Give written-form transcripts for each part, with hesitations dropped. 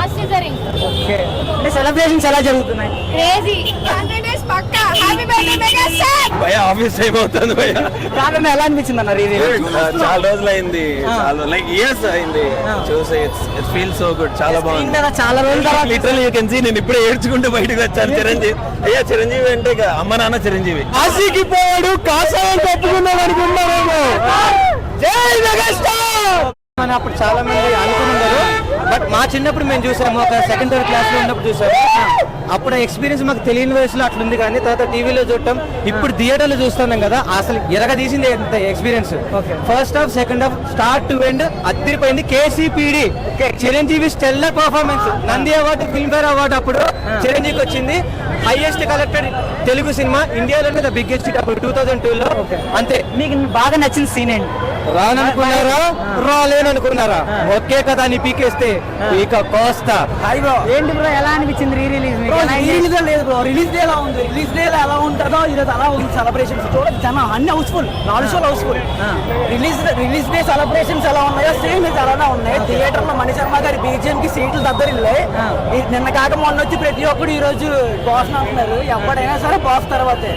Okay, అంటే celebrations ఎలా జరుగుతున్నాయి? భయ ఆఫీస్ టైం అవుతుంది భయ. కారణం ఎలా అనిపించింది అన్న చాలా రోజులు అయింది, చాలా లైక్ ఇయర్స్ అయింది చూసి. ఇట్స్ ఫీల్ సో గుడ్, చాలా బాగుంది. చాలా రోజుల తర్వాత లిటరల్లీ యూ కెన్ సీ నేను ఇప్పుడే ఏడ్చుకుంటూ బయటకు వచ్చాను. చిరంజీవి అయ్యా, చిరంజీవి అంటే ఇక అమ్మ నాన్న చిరంజీవి. కాశీకి పోయాడు, కాసాయం తప్పుకున్నాడు అనుకున్నారేమో. జై మెగాస్టార్ అని అప్పుడు చాలా మంది అనుకున్నారు. బట్ మా చిన్నప్పుడు మేము చూసాము, ఒక సెకండ్ థర్డ్ క్లాస్ లో ఉన్నప్పుడు చూసాము. అప్పుడు ఎక్స్పీరియన్స్ మాకు తెలియని వయసులో అట్లుంది, కానీ తర్వాత టీవీలో చూడటం, ఇప్పుడు థియేటర్లో చూస్తున్నాం కదా, అసలు ఎరగదీసింది experience. First half second half start to end అదిరిపోయింది. కేసీపీడి Chiranjeevi stellar performance. Nandi award, Filmfare award అప్పుడు చిరంజీవికి వచ్చింది. హైయెస్ట్ కలెక్టెడ్ తెలుగు సినిమా ఇండియాలోనే ద బిగ్గెస్ట్ హిట్ అప్పుడు 2002లో. అంతే. మీకు బాగా నచ్చిన సీన్ ఏంటి? రాననుకున్నారా, రాలేననుకున్నారా, ఒకే కదా అని పీకేస్తే ఇక కోస్తా. ఏంటి బ్రో, ఎలా అనిపించింది రీ రిలీజ్? లేదు బ్రో, రిలీజ్ డే ఎలా ఉంది, రిలీజ్ డే ఎలా ఉంటుందో ఈరోజు అలా ఉంది. సెలబ్రేషన్స్ చూడండి, జనం అన్ని హౌస్ఫుల్, 4 షోలు హౌస్ఫుల్. రిలీజ్ డే సెలబ్రేషన్స్ ఎలా ఉన్నాయో సేమ్ ఇది అలానే ఉన్నాయి. థియేటర్ లో మణి శర్మ గారి బీజిఎం కి సీట్లు దద్దరిల్లాయి. నిన్న కాక మొన్న వచ్చి ప్రతి ఒక్కరు ఈ రోజు బాస్ అంటున్నారు. ఎవడైనా సరే బాస్ తర్వాతే.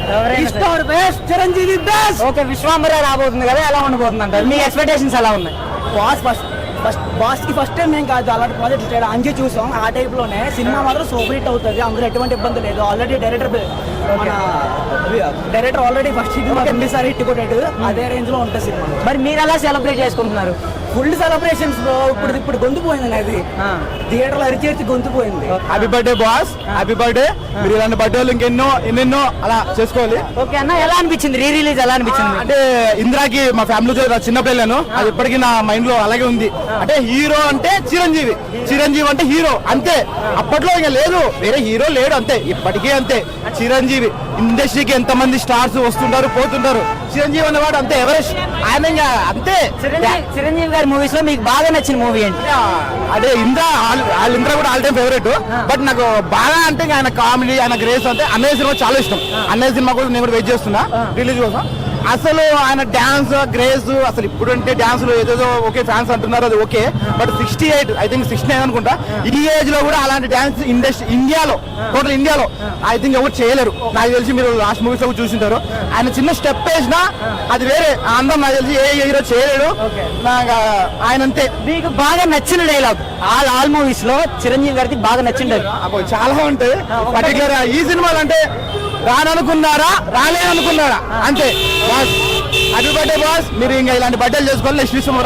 Best, Chiranjeevi best. Okay, Vishwambhara రాబోతుంది కదా, ఎలా ఉండబోతుంది అంటారు? మీ ఎక్స్పెక్టేషన్స్ ఎలా ఉన్నాయి? బాస్ కి ఫస్ట్ టైం మేము కాదు అలాంటి ప్రాజెక్ట్ చేయడం, అంజీ చూసాం. ఆ టైప్ లోనే సినిమా మాత్రం సూపర్ హిట్ అవుతుంది, అందులో ఎటువంటి ఇబ్బంది లేదు. ఆల్రెడీ డైరెక్టర్ ఆల్రెడీ ఫస్ట్ రెండుసారి హిట్ కొట్టాడు. అదే రేంజ్ లో ఉంటుంది సినిమా. మరి మీరు ఎలా సెలబ్రేట్ చేసుకుంటున్నారు? Full celebrations bro. ఇప్పుడు గొంతు పోయింది, అది థియేటర్ లో అరిచేర్చి గొంతు పోయింది. Happy birthday boss, happy birthday. మీరు ఇలాంటి బర్త్డేలు ఎన్నెన్నో అలా చేసుకోవాలి. ఓకే అన్న, ఎలా అనిపించింది రీ రిలీజ్? ఎలా అనిపించింది? అంటే ఇందిరాకి మా ఫ్యామిలీతో చిన్నప్పుడు వెళ్ళాను, అది ఇప్పటికీ నా మైండ్ లో అలాగే ఉంది. అంటే హీరో అంటే చిరంజీవి, చిరంజీవి అంటే హీరో అంతే. అప్పట్లో ఇంకా లేదు, వేరే హీరో లేడు, అంతే. ఇప్పటికీ అంతే చిరంజీవి. ఇండస్ట్రీకి ఎంతమంది స్టార్స్ వస్తుంటారు పోతుంటారు, చిరంజీవి అనేవాడు అంతే ఎవరెస్ట్. ఆయన అంతే. చిరంజీవి గారి మూవీస్ లో మీకు బాగా నచ్చిన మూవీ ఏంటి? అదే ఇంద్ర. ఇంద్ర కూడా ఆల్ టైమ్ ఫేవరెట్. బట్ నాకు బాగా అంటే ఆయన కామెడీ, ఆయన గ్రేస్ అంటే అన్నయ్య సినిమా చాలా ఇష్టం. అన్నయ్య సినిమా కూడా నేను కూడా వెయిట్ చేస్తున్నా రిలీజ్ కోసం. అసలు ఆయన డాన్స్ గ్రేస్, అసలు ఇప్పుడు అంటే డాన్స్ లో ఏదేదో ఓకే ఫ్యాన్స్ అంటున్నారు, అది ఓకే. బట్ 68 ఐ థింక్ 69 అనుకుంటా, ఈ ఏజ్ లో కూడా అలాంటి డాన్స్ ఇండస్ట్రీ ఇండియాలో, టోటల్ ఇండియాలో ఐ థింక్ ఎవరు చేయలేరు. నాకు తెలిసి మీరు లాస్ట్ మూవీస్ లో చూసింటారు, ఆయన చిన్న స్టెప్ వేసినా అది వేరే అందం. నాకు తెలిసి ఏ హీరో చేయలేడు. నాకు ఆయన అంతే. మీకు బాగా నచ్చిన డైలాగ్ ఆల్ మూవీస్ లో చిరంజీవి గారికి బాగా నచ్చిన డైలాగ్ చాలా ఉంటాయి. పర్టికులర్ ఈ సినిమాలు అంటే రాననుకున్నారా, రాలేననుకున్నారా, అంతే. Boss, happy birthday boss. మీరు ఇంకా ఇలాంటి బర్త్డేలు చేసుకోవాలి. నెక్స్ట్ విషయం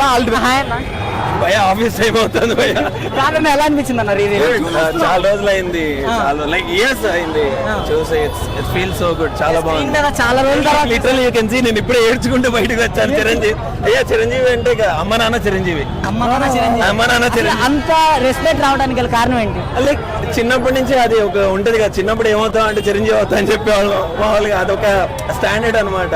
భయ ఆఫీస్ టైం అవుతుంది భయ. కారణం ఎలా అనిపించింది అన్న? చాలా రోజులు అయింది, చాలా లైక్ ఇయర్స్ అయింది చూసి. ఇట్స్ ఫీల్ సో గుడ్, చాలా బాగుంది. చాలా రోజుల తర్వాత లిటరల్లీ యూ కెన్ సీ నేను ఇప్పుడే ఏడ్చుకుంటూ బయటకు వచ్చాను. చిరంజీవి అయ్యా, చిరంజీవి అంటే ఇక అమ్మ నాన్న చిరంజీవి. అమ్మ నాన్న చిరంజీవి. అంత రెస్పెక్ట్ రావడానికి గల కారణం ఏంటి? లైక్ చిన్నప్పటి నుంచి అది ఒక ఉంటది కదా, చిన్నప్పుడు ఏమవుతాం అంటే చిరంజీవి అవుతా అని చెప్పేవాళ్ళు మామూలుగా. అదొక స్టాండర్డ్ అనమాట.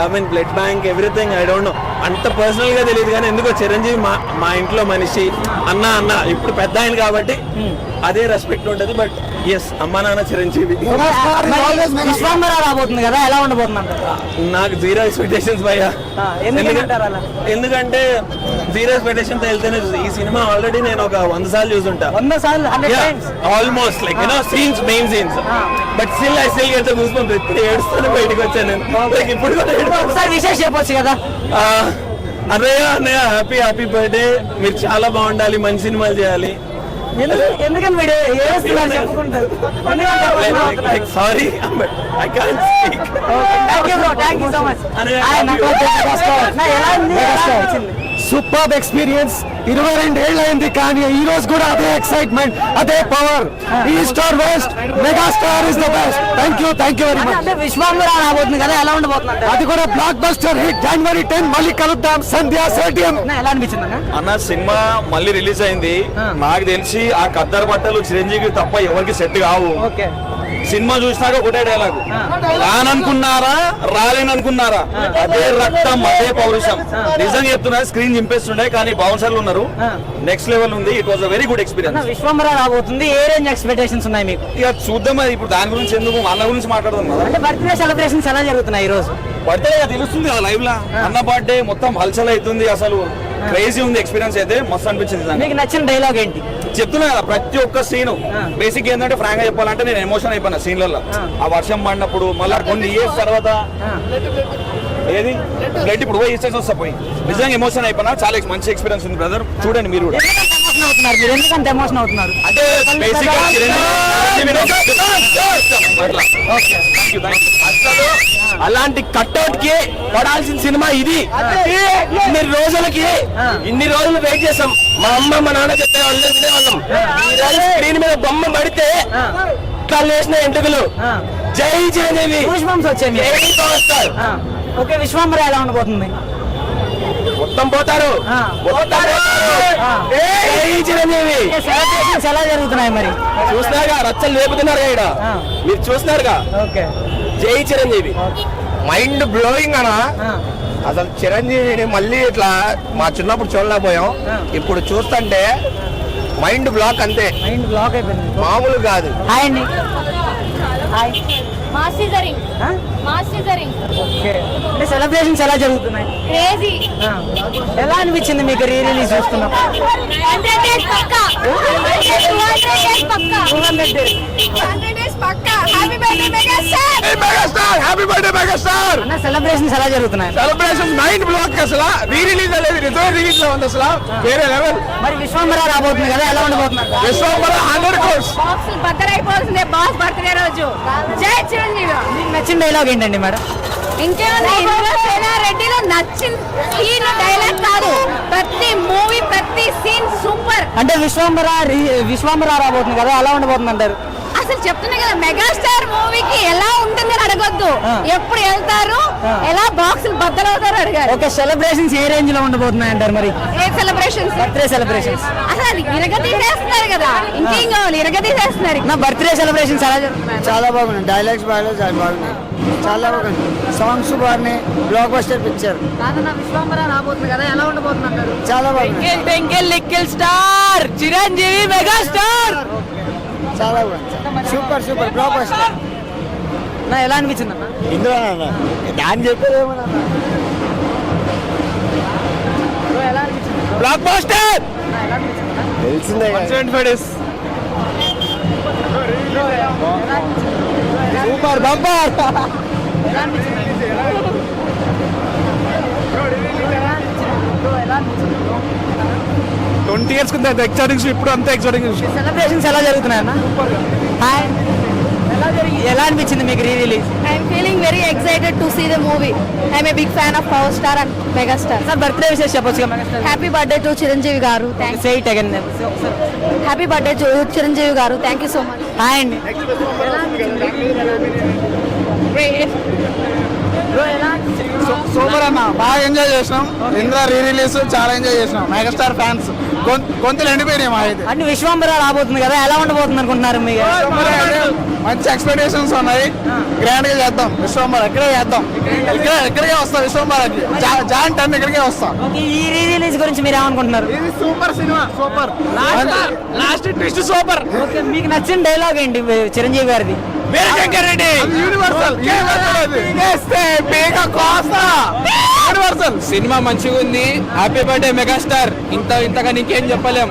I mean blood bank everything. I don't know, అంత పర్సనల్ గా తెలియదు, కానీ ఎందుకో చిరంజీవి మా ఇంట్లో మనిషి. అన్న ఇప్పుడు పెద్ద ఆయన కాబట్టి అదే రెస్పెక్ట్ ఉంటది. బట్ ఎస్, అమ్మా నాన్న చిరంజీవి. విశ్వాంబర రాబోతుంది కదా, ఎలా ఉండబోతుంది? నాకు జీరో ఎక్స్పెక్టేషన్స్ భయ్యా. ఎందుకంటే జీరో ఎక్స్పెక్టేషన్స్ వెళ్తేనే ఈ సినిమా ఆల్రెడీ నేను ఒక 100 సార్లు చూసుంటా. 100 సార్లు almost like scenes, main scenes. But still get goose bumps. ఇప్పుడు ఏడుస్తాను బయటకు వచ్చాను నేను. ఇప్పుడు ఒకసారి విశేష చెప్పొచ్చు కదా. అన్నయ్య హ్యాపీ బర్త్డే. మీరు చాలా బాగుండాలి, మంచి సినిమాలు చేయాలి. ఎందుకని మీరు ఏడుస్తున్నారు చెప్పుకుంటారు? Sorry, I can't speak. Thank you so much. Super experience. 22 ఏళ్ళు అయింది, కానీ ఈ రోజు కూడా అదే ఎక్సైట్మెంట్, అదే power. East or west, megastar is the best. Thank you very much. Vishwambhara రాబోతుంది కదా, ఎలా ఉండబోతుంది? అది కూడా బ్లాక్ బస్టర్ హిట్. January 10 మళ్ళీ కలుద్దాం. సంధ్యా స్టేడియం. ఎలా అనిపించింది అన్న? సినిమా మళ్ళీ రిలీజ్ అయింది. నాకు తెలిసి ఆ కద్దరు బట్టలు చిరంజీవి తప్ప ఎవరికి సెట్ కావు. సినిమా చూసినాక ఒకటే డైలాగ్, రాననుకున్నారా, రాలేననుకున్నారా, అదే రక్తం, అదే పౌరుషం. నిజంగా చెప్తున్నా, స్క్రీన్ చింపేస్తుండే, కానీ బౌన్సర్లు ఉన్నారు. నెక్స్ట్ లెవెల్ ఉంది. It was a very good experience. Vishwambhara రాబోతుంది, ఏ రేంజ్ ఎక్స్పెక్టేషన్స్ ఉన్నాయి మీకు? ఇక చూద్దాం. అది ఇప్పుడు దాని గురించి ఎందుకు, అన్న గురించి మాట్లాడదాం కదా. అంటే బర్త్డే సెలబ్రేషన్స్ ఎలా జరుగుతున్నాయి ఈ రోజు? బర్త్డే తెలుస్తుంది కదా లైవ్ లా. అన్న బర్త్డే మొత్తం హల్చల్ అవుతుంది. అసలు క్రేజీ ఉంది. ఎక్స్పీరియన్స్ అయితే మస్తు అనిపించింది. మీకు నచ్చిన డైలాగ్ ఏంటి? చెప్తున్నా కదా ప్రతి ఒక్క సీన్ బేసిక్ ఏంటంటే ఫ్రాంక్ గా చెప్పాలంటే నేను ఎమోషన్ అయిపోయినా సీన్లలో. ఆ వర్షం పడినప్పుడు మళ్ళీ కొన్ని ఇయర్స్ తర్వాత ఏది బ్లడ్ ఇప్పుడు పోయి ఇన్స్టెన్స్ వస్తా పోయి నిజంగా ఎమోషన్ అయిపోయినా. చాలా మంచి ఎక్స్పీరియన్స్ ఉంది బ్రదర్, చూడండి మీరు కూడా. మీరు ఎందుకంత ఎమోషన్ అవుతున్నారు? అంటే బేసిక్ అసలు అలాంటి కట్అవుట్ కి పడాల్సిన సినిమా ఇది. ఇన్ని రోజులు వెయిట్ చేసాం. మా అమ్మ మా నాన్న చెప్పే వాళ్ళు వినేవాళ్ళం. ఈ రోజు స్క్రీన్ మీద బొమ్మ పడితే వేసిన ఎంటుకలు జై చిరంజీవి వచ్చాయి. ఓకే, విశ్వంబర ఎలా ఉండబోతుంది? మొత్తం పోతారు. జై చిరంజీవి. సెలబ్రేషన్స్ ఎలా జరుగుతున్నాయి మరి? చూస్తున్నారుగా, రచ్చలు లేపుతున్నారు ఇక్కడ, మీరు చూస్తున్నారుగా. ఓకే, జై చిరంజీవి. మైండ్ బ్లోయింగ్ అనా. అసలు చిరంజీవిని మళ్ళీ ఇట్లా మా చిన్నప్పుడు చూడలేకపోయాం, ఇప్పుడు చూస్తుంటే మైండ్ బ్లాక్ అంతే, మైండ్ బ్లాక్ అయిపోయింది. మామూలు కాదు. హాయ్ అండి. హాయ్. ఓకే, అంటే సెలబ్రేషన్స్ ఎలా జరుగుతున్నాయి? క్రేజీ. ఎలా అనిపించింది మీకు రీ రిలీజ్ చూస్తున్నప్పుడు? 100 days పక్కా. 200 days. Happy birthday megastar. Happy birthday megastar. అన్న సెలబ్రేషన్స్ ఎలా జరుగుతున్నాయి? Celebration mind block. అసలు రీ రిలీజ్ అనేది రిజర్వ్ రిలీజ్ లో ఉంది, అసలు వేరే లెవెల్. మరి విశ్వంబర రాబోతుంది కదా, ఎలా ఉండబోతున్నారు? విశ్వంబర 100 crores. బాక్స్ బద్దలైపోతుంది బాస్ బర్త్డే రోజు. జై చిరంజీవి. మీకు నచ్చిన డైలాగ్ ఏంటండి మేడం? ఇంకేముంది, రెడ్డిలో నచ్చిన సీన్ డైలాగ్ కాదు, ప్రతి మూవీ ప్రతి సీన్ సూపర్. అంటే విశ్వంబర రాబోతుంది కదా, ఎలా ఉండబోతుంది అంటారు? అసలు చెప్తున్నా కదా, మెగాస్టార్ మూవీకి ఎలా ఉంటుంది అని అడగొద్దు, ఎప్పుడు వెళ్తారు, ఎలా బాక్సులు బద్దలవుతారు అడిగారు. ఓకే, సెలబ్రేషన్స్ ఏ రేంజ్ లో ఉండబోతున్నాయి అంటారు మరి? ఏ సెలబ్రేషన్స్? Birthday celebrations. అసలు అది ఇరగతీసేస్తున్నారు కదా, ఇంకేం కావాలి, ఇరగతీసేస్తున్నారు. నా బర్త్డే సెలబ్రేషన్స్ ఎలా జరుగుతున్నాయి? చాలా బాగున్నాయి, డైలాగ్స్ బాగున్నాయి, చాలా బాగుంది, సాంగ్స్ బాగున్నాయి, బ్లాక్ బస్టర్ పిక్చర్. కాదన్న విశ్వంబర రాబోతుంది కదా, ఎలా ఉండబోతుంది అంటారు? చాలా బాగుంది, లిక్కిల్ స్టార్ చిరంజీవి మెగాస్టార్. చాలా బాగుంది, సూపర్ బ్లాక్ బస్టర్. నా ఎలా అనిపించింది అన్న? ఇందులో దాన్ని చెప్పేదేమన్నా ఎలా అనిపించింది? బ్లాక్ బస్టర్ తెలిసిందే కదా. 175 days. Super bumper. 20 years కింద ఎక్సైటింగ్, ఇప్పుడు అంతే ఎక్సైటింగ్. సెలబ్రేషన్స్ ఎలా జరుగుతున్నాయి అన్న? హాయ్. ఎలా అనిపించింది మీకు re release? I'm feeling very excited to see the movie. I'm a big fan of Power Star and Megastar. Sir birthday విషయం చెప్పొచ్చు megastar. Happy birthday to Chiranjeevi garu. Thanks. Say it again. Happy birthday to Chiranjeevi garu. Thank you so much. Hi అండి. Great. Super అన్న, బాగా enjoy చేసినాం. Indra re release చాలా enjoy చేసినాం. Megastar fans గొంతులు ఎండిపోయినాయి మా అయితే. అంటే విశ్వంబర రాబోతుంది కదా, ఎలా ఉండబోతుంది అనుకుంటున్నారు మీకు? మంచి ఎక్స్పెక్టేషన్స్ ఉన్నాయి, గ్రాండ్ గా చేద్దాం. విశ్వంబర ఇక్కడే చేద్దాం, ఇక్కడికే వస్తాం. విశ్వంబరకి జాయింట్ అన్ని ఇక్కడికే వస్తాం. ఈ రీ రిలీజ్ గురించి మీరు ఏమనుకుంటున్నారు? ఇది super cinema, super. Last twist super. Okay, మీకు నచ్చిన డైలాగ్ ఏంటి చిరంజీవి గారిది? Veerashankar Reddy universal. Universal cinema మంచిగా ఉంది. Happy birthday megastar. ఇంతగా నీకేం చెప్పలేం.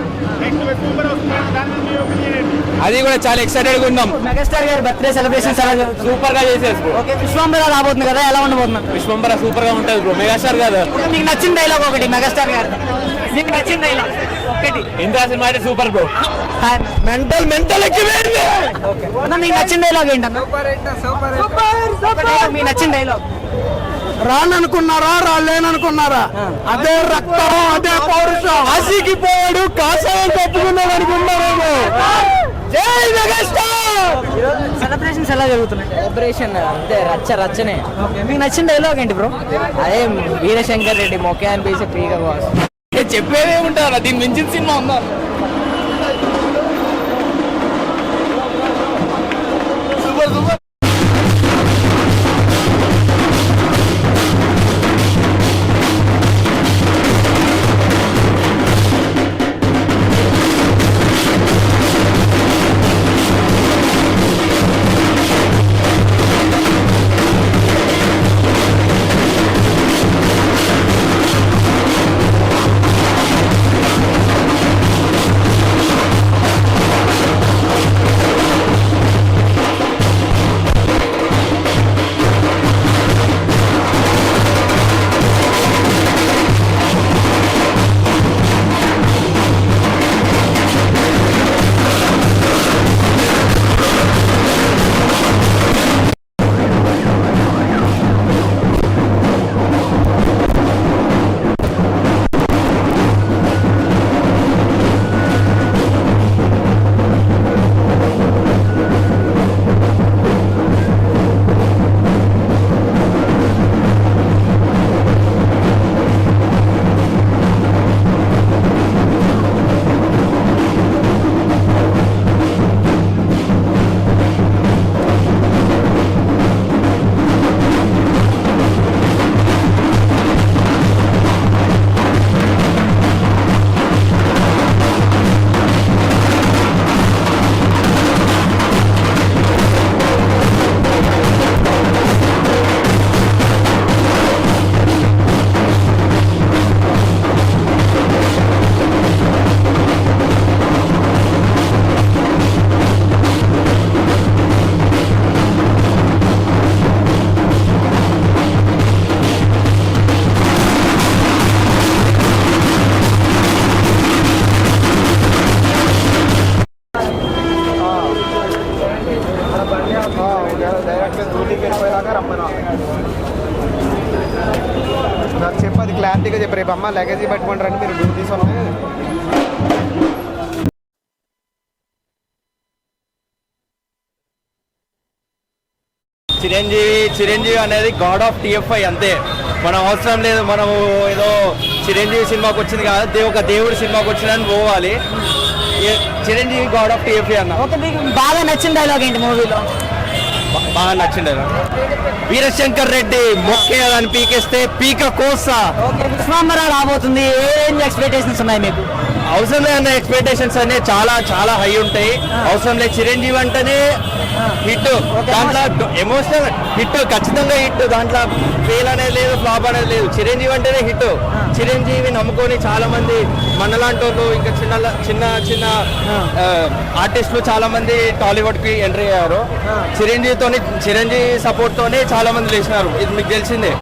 అది కూడా చాలా ఎక్సైటెడ్ గా ఉన్నాం. మెగాస్టార్ గారి బర్త్డే సెలబ్రేషన్స్ ఎలా జరుగుతుంది? సూపర్ గా చేసేసి ఓకే, విశ్వంబర రాబోతుంది కదా, ఎలా ఉండబోతున్నారు? విశ్వంబర సూపర్ గా ఉంటుంది బ్రో. మెగాస్టార్ కాదు, మీకు నచ్చిన డైలాగ్ ఒకటి మెగాస్టార్ గారి, మీకు నచ్చిన డైలాగ్ ఒకటి. ఇంద్రా సినిమా అయితే సూపర్ బ్రో. మెంటల్ అన్న, మీకు నచ్చిన డైలాగ్ ఏంటన్నా? మీకు నచ్చిన డైలాగ్? రాననుకున్నారా, రాలేననుకున్నారా, అదే రక్తం, అదే పౌరుషం. కాశీకి పోయాడు, కాషాయం కప్పుకున్నాడు అనుకున్నారేమో. జై మెగాస్టార్. సెలబ్రేషన్స్ ఎలా జరుగుతున్నాయి? సెలబ్రేషన్ అంతే రచ్చనే. ఓకే, మీకు నచ్చిన డైలాగ్ ఏంటి బ్రో? అదే వీరశంకర్ రెడ్డి మొకే అనిపించే ఫ్రీగా బాస్. చెప్పేదే ఉంటారా, దీని మించిన సినిమా ఉందా? Super super. వెళ్ళిపోయేలాగా రమ్మను నాకు చెప్పది క్లారిటీగా చెప్పి రేపు అమ్మ లగేజీ పట్టుకుంటారని మీరు డూర్ తీసుకొని చిరంజీవి అనేది గాడ్ ఆఫ్ టిఎఫ్ఐ అంతే. మనం అవసరం లేదు, మనము ఏదో చిరంజీవి సినిమాకి వచ్చింది కాదు, ఒక దేవుడి సినిమాకి వచ్చిందని పోవాలి. చిరంజీవి గాడ్ ఆఫ్ టిఎఫ్ఐ అన్న. ఓకే, మీకు బాగా నచ్చిన డైలాగ్ ఏంటి మూవీలో? బాగా నచ్చింది. వీరశంకర్ రెడ్డి మొక్కే అని పీకేస్తే పీక కోసా. ఓకే, విశ్వాంబర రాబోతుంది, ఏం ఎక్స్పెక్టేషన్స్ ఉన్నాయి మీకు? అవసరం లేదన్న ఎక్స్పెక్టేషన్స్ అనే చాలా చాలా హై ఉంటాయి. అవసరం లేదు, చిరంజీవి అంటేనే హిట్. దాంట్లో ఎమోషనల్ హిట్, ఖచ్చితంగా హిట్. దాంట్లో ఫెయిల్ అనేది లేదు, ఫ్లాప్ అనేది లేదు. చిరంజీవి అంటేనే హిట్. చిరంజీవి నమ్ముకొని చాలా మంది మనలాంటి వాళ్ళు ఇంకా చిన్న చిన్న ఆర్టిస్టులు చాలా మంది టాలీవుడ్ కి ఎంట్రీ అయ్యారు. చిరంజీవి సపోర్ట్ తోనే చాలా మంది లేచినారు. ఇది మీకు తెలిసిందే.